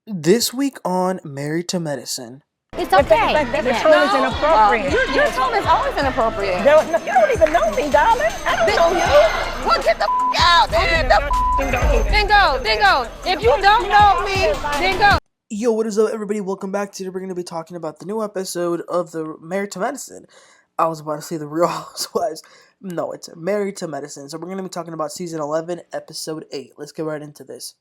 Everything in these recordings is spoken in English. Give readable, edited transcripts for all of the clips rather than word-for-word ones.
This week on Married to Medicine. It's okay. But that tone is inappropriate. Your tone is always inappropriate. You don't even know me, darling. I don't know you. Well, get the out, then. Then go. If you don't know me, then go. Yo, what is up, everybody? Welcome back. Today we're going to be talking about the new episode of the Married to Medicine. I was about to say the Real Housewives. No, it's Married to Medicine. So we're going to be talking about season 11, episode 8. Let's get right into this.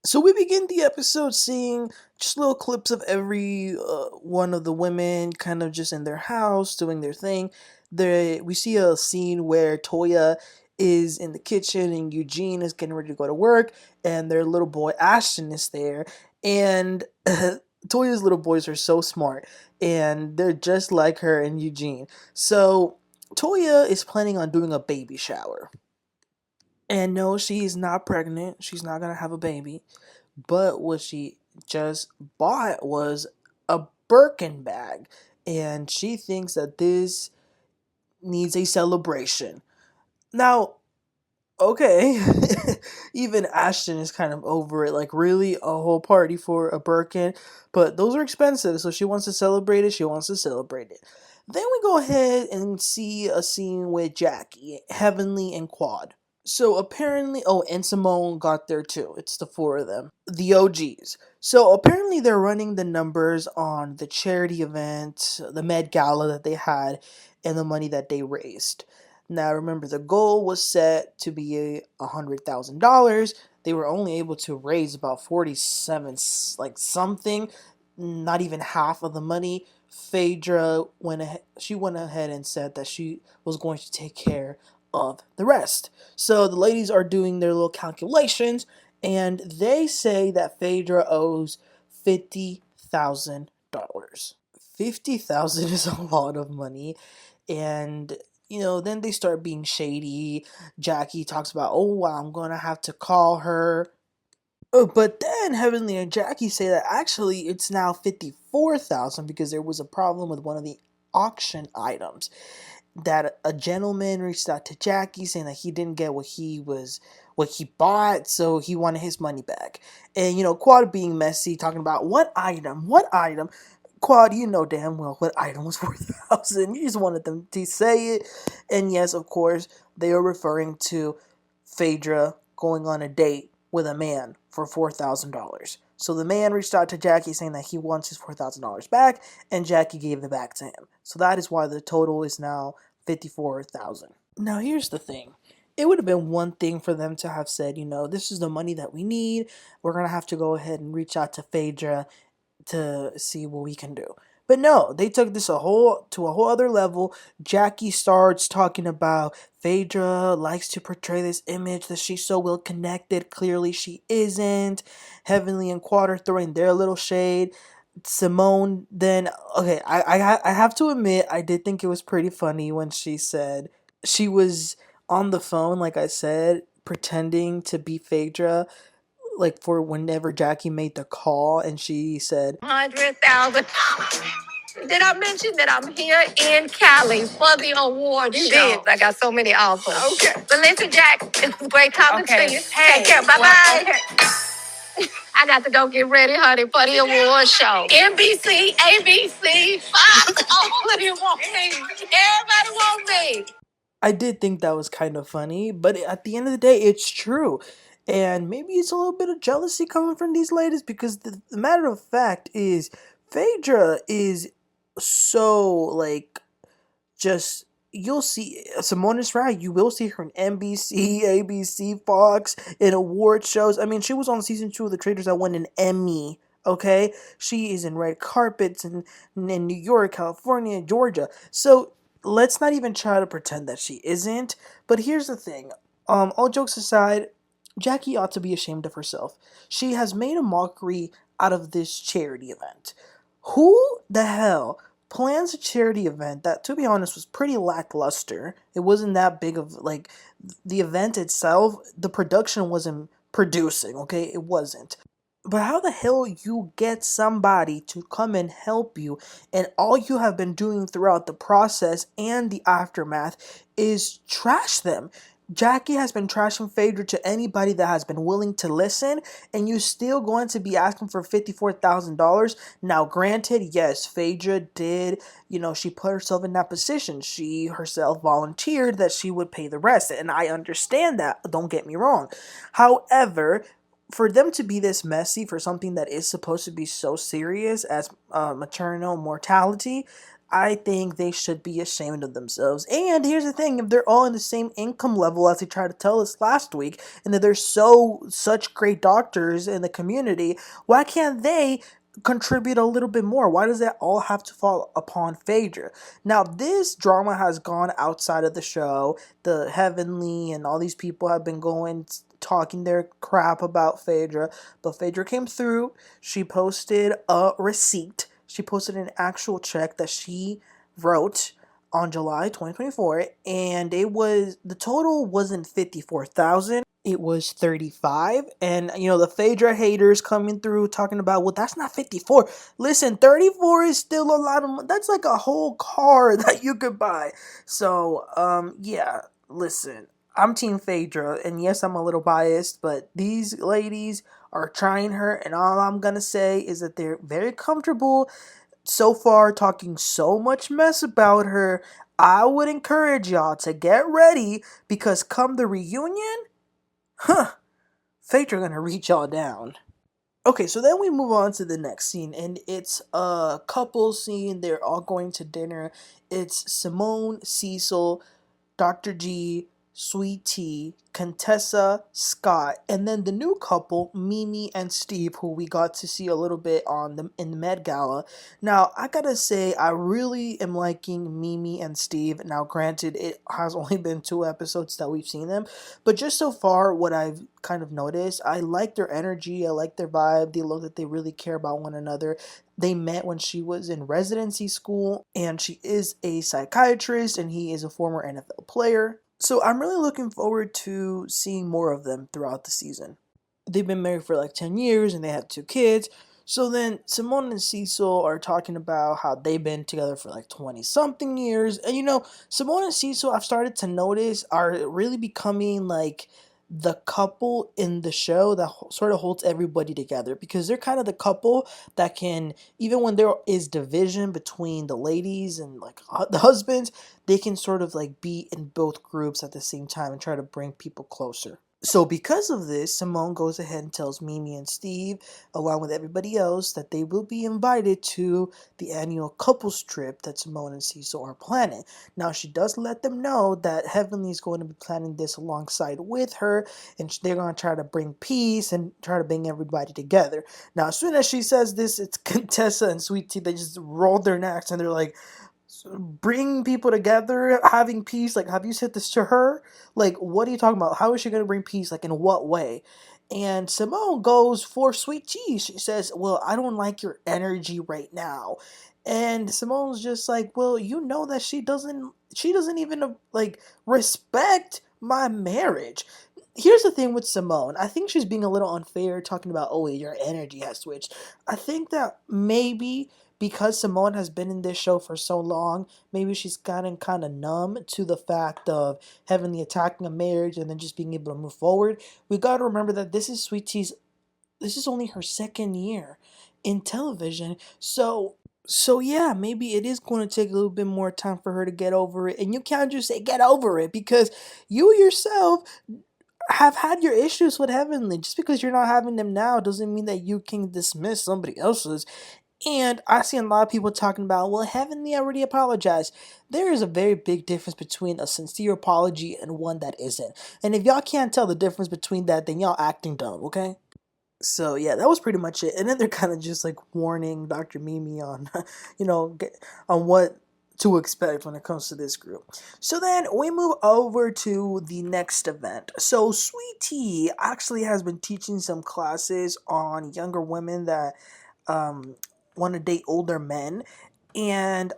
So we begin the episode seeing just little clips of every one of the women kind of just in their house doing their thing. We see a scene where Toya is in the kitchen and Eugene is getting ready to go to work, and their little boy Ashton is there. And Toya's little boys are so smart, and they're just like her and Eugene. So Toya is planning on doing a baby shower. And no, she's not pregnant. She's not going to have a baby. But what she just bought was a Birkin bag. And she thinks that this needs a celebration. Now, okay. Even Ashton is kind of over it. Like, really? A whole party for a Birkin? But those are expensive. So she wants to celebrate it. She wants to celebrate it. Then we go ahead and see a scene with Jackie, Heavenly, and Quad. So apparently, and Simone got there too. It's the four of them, the OGs. So apparently they're running the numbers on the charity event, the Med Gala that they had, and the money that they raised. Now remember, the goal was set to be $100,000. They were only able to raise about 47, like something, not even half of the money. Phaedra went ahead and said that she was going to take care of the rest. So the ladies are doing their little calculations, and they say that Phaedra owes $50,000. $50,000 is a lot of money, and then they start being shady. Jackie talks about, I'm gonna have to call her. But then Heavenly and Jackie say that actually it's now 54,000 because there was a problem with one of the auction items, that a gentleman reached out to Jackie saying that he didn't get what he bought, so he wanted his money back. And Quad being messy, talking about what item? Quad, you know damn well what item was 4,000. You just wanted them to say it. And yes, of course, they are referring to Phaedra going on a date with a man for $4,000. So the man reached out to Jackie saying that he wants his $4,000 back, and Jackie gave it back to him. So that is why the total is now 54,000. Now here's the thing. It would have been one thing for them to have said, this is the money that we need. We're going to have to go ahead and reach out to Phaedra to see what we can do. But no, they took this to a whole other level. Jackie starts talking about Phaedra likes to portray this image that she's so well connected. Clearly she isn't. Heavenly and Quad are throwing their little shade. Simone then, okay, I have to admit, I did think it was pretty funny when she said she was on the phone, like I said, pretending to be Phaedra, like for whenever Jackie made the call, and she said, $100,000. Did I mention that I'm here in Cali for the award show? Did. I got so many offers. Okay. But listen, Jack, it was great talking to you. Hey, take care. Bye-bye. Okay. I got to go get ready, honey, for the award show. NBC, ABC, Fox, all of you want me. Everybody wants me. I did think that was kind of funny, but at the end of the day, it's true. And maybe it's a little bit of jealousy coming from these ladies, because the matter of fact is, Phaedra is so, like, just, you'll see, Simone is right, you will see her in NBC, ABC, Fox, in award shows. I mean, she was on season 2 of The Traitors that won an Emmy, okay? She is in red carpets in New York, California, Georgia. So let's not even try to pretend that she isn't. But here's the thing. All jokes aside, Jackie ought to be ashamed of herself. She has made a mockery out of this charity event. Who the hell plans a charity event that, to be honest, was pretty lackluster? It wasn't that big of, like, the event itself, the production wasn't producing, okay? It wasn't. But how the hell you get somebody to come and help you, and all you have been doing throughout the process and the aftermath is trash them? Jackie has been trashing Phaedra to anybody that has been willing to listen, and you're still going to be asking for $54,000. Now, granted, yes, Phaedra did, she put herself in that position. She herself volunteered that she would pay the rest, and I understand that. Don't get me wrong. However, for them to be this messy for something that is supposed to be so serious as maternal mortality, I think they should be ashamed of themselves. And here's the thing, if they're all in the same income level as they tried to tell us last week, and that there's such great doctors in the community, why can't they contribute a little bit more? Why does that all have to fall upon Phaedra? Now, this drama has gone outside of the show. The Heavenly and all these people have been talking their crap about Phaedra, but Phaedra came through. She posted a receipt. She posted an actual check that she wrote on July 2024, and the total wasn't 54,000. It was 35. And the Phaedra haters coming through talking about, well, that's not 54. Listen, 34 is still a lot of money. That's like a whole car that you could buy. So yeah, listen, I'm Team Phaedra, and yes, I'm a little biased, but these ladies are trying her, and all I'm gonna say is that they're very comfortable so far talking so much mess about her. I would encourage y'all to get ready, because come the reunion, Phaedra gonna reach y'all down. Okay, so then we move on to the next scene, and it's a couple scene. They're all going to dinner. It's Simone, Cecile, Dr. G, Sweet Tea, Contessa, Scott, and then the new couple, Mimi and Steve, who we got to see a little bit in the Met Gala. Now, I gotta say, I really am liking Mimi and Steve. Now, granted, it has only been 2 episodes that we've seen them, but just so far, what I've kind of noticed, I like their energy, I like their vibe. They look like they really care about one another. They met when she was in residency school, and she is a psychiatrist, and he is a former NFL player. So I'm really looking forward to seeing more of them throughout the season. They've been married for like 10 years, and they had 2 kids. So then Simone and Cecile are talking about how they've been together for like 20 something years. And Simone and Cecile, I've started to notice, are really becoming like the couple in the show that sort of holds everybody together, because they're kind of the couple that can, even when there is division between the ladies and like the husbands, they can sort of like be in both groups at the same time and try to bring people closer. So because of this, Simone goes ahead and tells Mimi and Steve, along with everybody else, that they will be invited to the annual couples trip that Simone and Cecil are planning. Now, she does let them know that Heavenly is going to be planning this alongside with her, and they're going to try to bring peace and try to bring everybody together. Now, as soon as she says this, it's Contessa and Sweet Tea. They just roll their necks, and they're like, bring people together, having peace. Like, have you said this to her? Like, what are you talking about? How is she going to bring peace? Like, in what way? And Simone goes for Sweet Tea. She says, well, I don't like your energy right now. And Simone's just like, well, you know that she doesn't even like respect my marriage. Here's the thing with Simone. I think she's being a little unfair talking about, oh, your energy has switched. I think that maybe because Simone has been in this show for so long, maybe she's gotten kind of numb to the fact of having the attacking a marriage and then just being able to move forward. We got to remember that this is only her second year in television. So yeah, maybe it is going to take a little bit more time for her to get over it. And you can't just say get over it, because you yourself have had your issues with Heavenly. Just because you're not having them now doesn't mean that you can dismiss somebody else's. And I see a lot of people talking about, well, Heavenly already apologized. There is a very big difference between a sincere apology and one that isn't. And if y'all can't tell the difference between that, then y'all acting dumb, okay? So yeah, that was pretty much it. And then they're kind of just like warning Dr. Mimi on, on what to expect when it comes to this group. So then we move over to the next event. So Sweet Tea actually has been teaching some classes on younger women that want to date older men, and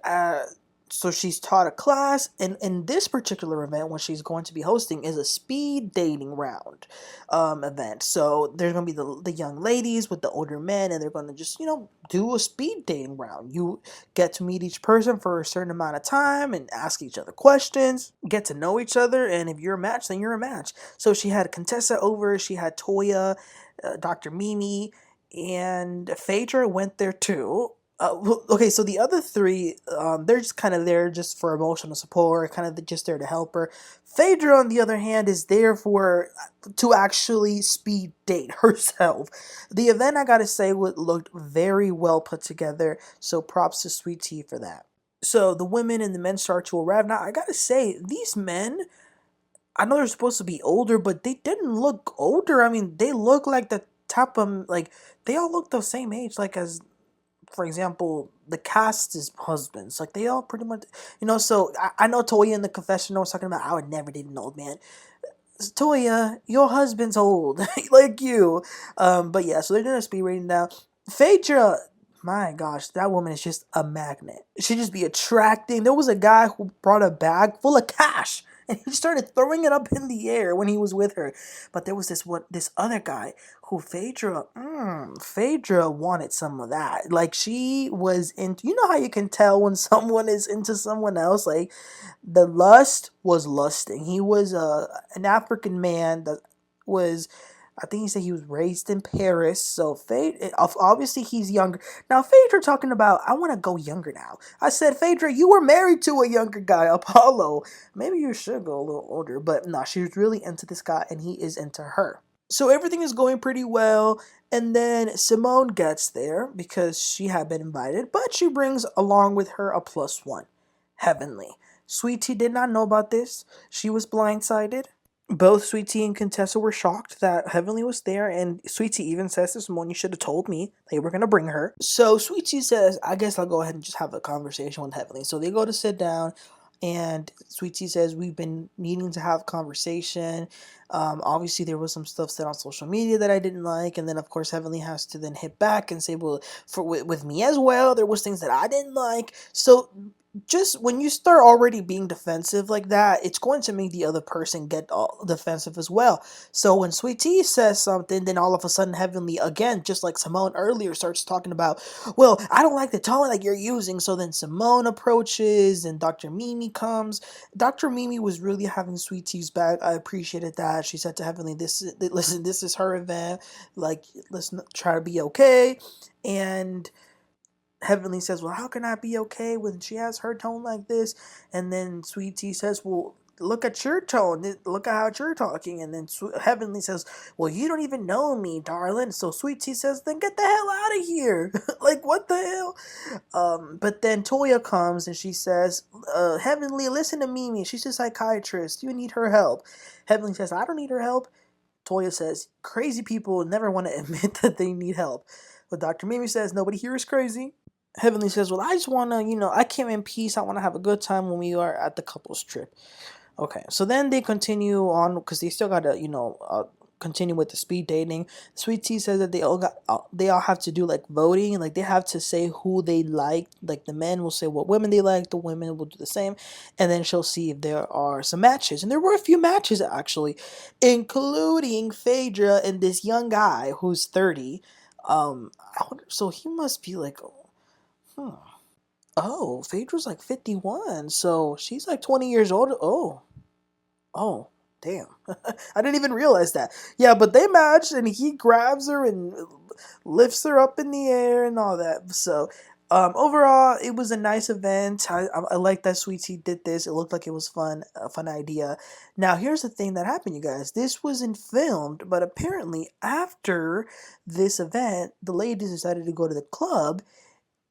So she's taught a class, and in this particular event, what she's going to be hosting is a speed dating round event. So there's going to be the young ladies with the older men, and they're going to just, do a speed dating round. You get to meet each person for a certain amount of time and ask each other questions, get to know each other, and if you're a match, then you're a match. So she had Contessa over, she had Toya, Dr. Mimi, and Phaedra went there too. Okay, so the other three, they're just kind of there just for emotional support, kind of just there to help her. Phaedra, on the other hand, is there to actually speed date herself. The event, I gotta say, looked very well put together, so props to Sweet Tea for that. So the women and the men start to arrive. Now, I gotta say, these men, I know they're supposed to be older, but they didn't look older. I mean, they look like the type of, like, they all look the same age, like, as for example, the cast is husbands. Like, they all pretty much, so I know Toya in the confessional was talking about, I would never date an old man. Toya, your husband's old, like you. But yeah, so they're doing a speed rating now. Phaedra, my gosh, that woman is just a magnet. She just be attracting. There was a guy who brought a bag full of cash, and he started throwing it up in the air when he was with her. But there was this other guy who Phaedra wanted some of that. Like, she was into, how you can tell when someone is into someone else, like, the lust was lusting. He was an African man that was, I think he said he was raised in Paris. So obviously he's younger. Now Phaedra talking about, I want to go younger now. I said, Phaedra, you were married to a younger guy, Apollo. Maybe you should go a little older. But no, she was really into this guy, and he is into her. So everything is going pretty well. And then Simone gets there because she had been invited, but she brings along with her a +1, Heavenly. Sweet Tea did not know about this. She was blindsided. Both Sweet Tea and Contessa were shocked that Heavenly was there, and Sweet Tea even says to Simone, you should have told me they were going to bring her. So Sweet Tea says, I guess I'll go ahead and just have a conversation with Heavenly. So they go to sit down, and Sweet Tea says, we've been needing to have conversation. Obviously, there was some stuff said on social media that I didn't like, and then, of course, Heavenly has to then hit back and say, well, with me as well, there was things that I didn't like. So just when you start already being defensive like that, it's going to make the other person get all defensive as well. So when Sweet Tea says something, then all of a sudden Heavenly, again, just like Simone earlier, starts talking about, well, I don't like the tone that you're using. So then Simone approaches, and Dr. Mimi comes. Dr. Mimi was really having Sweet Tea's back. I appreciated that. She said to Heavenly, listen, this is her event. Like, let's try to be okay. And Heavenly says, well, how can I be okay when she has her tone like this? And then Sweet Tea says, well, look at your tone. Look at how you're talking. And then Heavenly says, well, you don't even know me, darling. So Sweet Tea says, then get the hell out of here. Like, what the hell? But then Toya comes and she says, Heavenly, listen to Mimi. She's a psychiatrist. You need her help. Heavenly says, I don't need her help. Toya says, crazy people never want to admit that they need help. But Dr. Mimi says, nobody here is crazy. Heavenly says, well, I just want to, I came in peace. I want to have a good time when we are at the couple's trip. Okay, so then they continue on because they still got to, continue with the speed dating. Sweet Tea says that they all have to do like voting, and like they have to say who they like. Like the men will say what women they like, the women will do the same, and then she'll see if there are some matches. And there were a few matches actually, including Phaedra and this young guy who's 30. So he must be like, oh, Phaedra's like 51, so she's like 20 years old. Oh, damn. I didn't even realize that. Yeah, but they matched, and he grabs her and lifts her up in the air and all that. So, overall, it was a nice event. I like that Sweet Tea did this. It looked like it was fun, a fun idea. Now, here's the thing that happened, you guys. This wasn't filmed, but apparently after this event, the ladies decided to go to the club.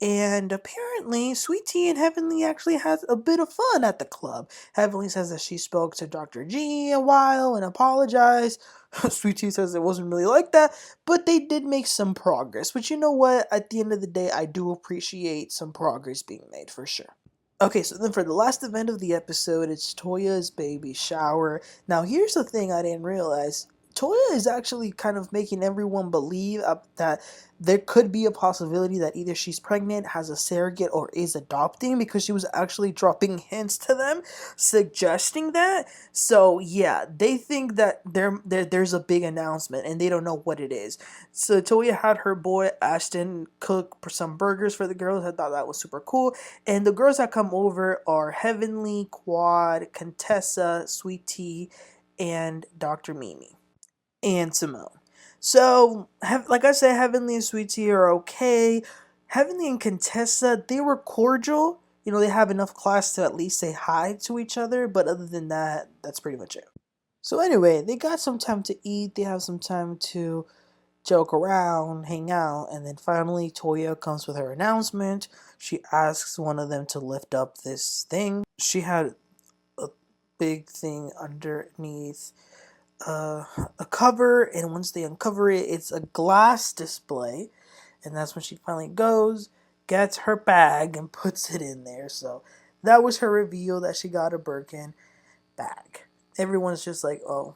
And apparently, Sweet Tea and Heavenly actually had a bit of fun at the club. Heavenly says that she spoke to Dr. G a while and apologized. Sweet Tea says it wasn't really like that, but they did make some progress. But you know what? At the end of the day, I do appreciate some progress being made for sure. Okay, so then for the last event of the episode, it's Toya's baby shower. Now, here's the thing I didn't realize. Toya is actually kind of making everyone believe that there could be a possibility that either she's pregnant, has a surrogate, or is adopting, because she was actually dropping hints to them, suggesting that. So yeah, they think that there's a big announcement and they don't know what it is. So Toya had her boy Ashton cook some burgers for the girls. I thought that was super cool. And the girls that come over are Heavenly, Quad, Contessa, Sweet Tea, and Dr. Mimi and Simone. So, like I said, Heavenly and Sweet Tea are okay. Heavenly and Contessa, they were cordial. You know, they have enough class to at least say hi to each other, but other than that, that's pretty much it. So, anyway, they got some time to eat, they have some time to joke around, hang out, and then finally Toya comes with her announcement. She asks one of them to lift up this thing. She had a big thing underneath a cover, and once they uncover it, it's a glass display, and that's when she finally goes, gets her bag, and puts it in there. So that was her reveal that she got a Birkin bag. Everyone's just like, oh,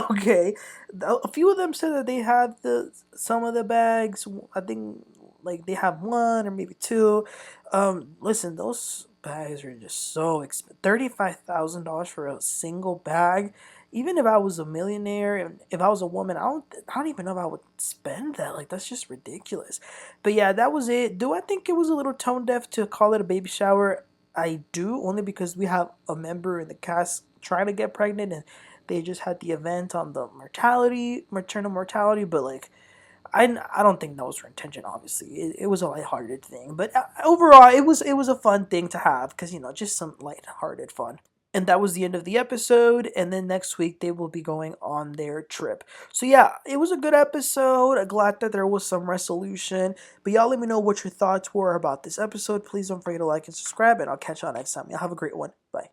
okay. A few of them said that they had some of the bags. I think like they have one or maybe two. Listen, those bags are just so expensive. $35,000 for a single bag. Even if I was a millionaire and if I was a woman, I don't even know if I would spend that. Like that's just ridiculous. But yeah, that was it. Do I think it was a little tone deaf to call it a baby shower? I do, only because we have a member in the cast trying to get pregnant and they just had the event on the maternal mortality, but like I don't think that was her intention. Obviously, it was a lighthearted thing, but overall, it was a fun thing to have because just some lighthearted fun. And that was the end of the episode. And then next week they will be going on their trip. So yeah, it was a good episode. I'm glad that there was some resolution. But y'all let me know what your thoughts were about this episode. Please don't forget to like and subscribe, and I'll catch y'all next time. Y'all have a great one. Bye.